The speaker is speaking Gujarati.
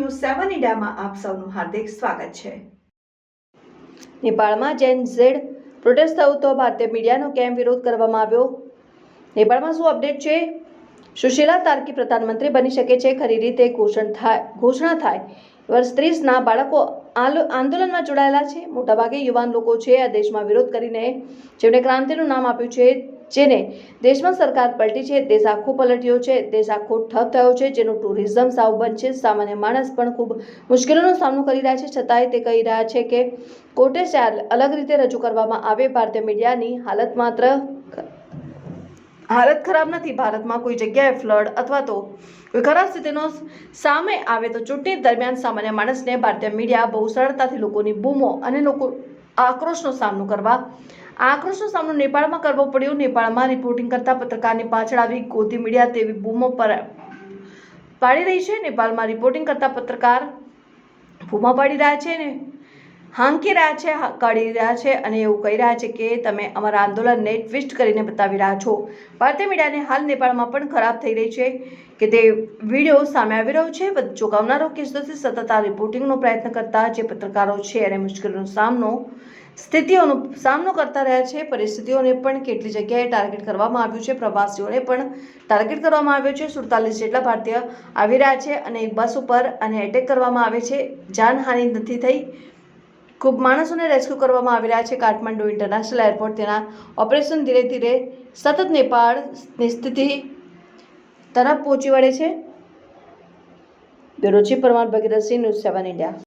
ન્યૂઝ 7 ઇન્ડિયામાં આપ સૌનું હાર્દિક સ્વાગત છે। નેપાળમાં જેન ઝેડ પ્રોટેસ્ટ થયું તો ભારતીય મીડિયાનો કેમ વિરોધ કરવામાં આવ્યો? નેપાળમાં શું અપડેટ છે? સુશીલા તાર્કી પ્રધાનમંત્રી બની શકે છે? ખરી રીતે ઘોષણા થાય વર્ષ 30ના બાળકો આંદોલનમાં જોડાયેલા છે। મોટાભાગે યુવાન લોકો છે આ દેશમાં વિરોધ કરીને જેમણે ક્રાંતિનું નામ આપ્યું છે, જેને દેશમાં સરકાર પલટી છે, દેશ આખો પલટ્યો છે, દેશ આખો ઠપ થયો છે, જેનું ટુરિઝમ સાવ બંધ છે। સામાન્ય માણસ પણ ખૂબ મુશ્કેલીનો સામનો કરી રહ્યા છે, છતાંય તે કહી રહ્યા છે કે કોર્ટે અલગ રીતે રજૂ કરવામાં આવે। ભારતીય મીડિયાની હાલત ખરાબ નથી। ભારતમાં કોઈ જગ્યાએ ફ્લડ અથવા તો કોઈ ખરાબ સ્થિતિનો સામે આવે તો ચૂંટણી દરમિયાન સામાન્ય માણસને ભારતીય મીડિયા બહુ સરળતાથી લોકોની બૂમો અને આક્રોશનો સામનો નેપાળમાં કરવો પડ્યો। નેપાળમાં રિપોર્ટિંગ કરતા પત્રકારની પાછળ આવી ગોધી મીડિયા તેવી બૂમો પાડી રહી છે। નેપાળમાં રિપોર્ટિંગ કરતા પત્રકાર બૂમો પાડી રહ્યા છે અને હાંકી રહ્યા છે, કાઢી રહ્યા છે અને એવું કહી રહ્યા છે કે તમે અમારા આંદોલનને ટ્વિસ્ટ કરીને બતાવી રહ્યા છો। ભારતીય મીડિયાને હાલ નેપાળમાં પણ ખરાબ થઈ રહી છે કે તે વિડીયો સામે આવી રહ્યો છે। ચોંકાવનારો કેસોથી સતત આ રિપોર્ટિંગનો પ્રયત્ન કરતા જે પત્રકારો છે અને મુશ્કેલીનો સ્થિતિઓનો સામનો કરતા રહ્યા છે। પરિસ્થિતિઓને પણ કેટલી જગ્યાએ ટાર્ગેટ કરવામાં આવ્યું છે, પ્રવાસીઓને પણ ટાર્ગેટ કરવામાં આવ્યો છે। 47 જેટલા ભારતીય આવી રહ્યા છે અને એક બસ ઉપર અને એટેક કરવામાં આવે છે, જાનહાનિ નથી થઈ, ખૂબ માણસોને રેસ્ક્યુ કરવામાં આવી રહ્યા છે। કાઠમંડુ ઇન્ટરનેશનલ એરપોર્ટ તેના ઓપરેશન ધીરે ધીરે સતત નેપાળની સ્થિતિ તરફ પહોંચી વળે છે। Bureau chief Parmar Bhagirathsinh, news 7 India.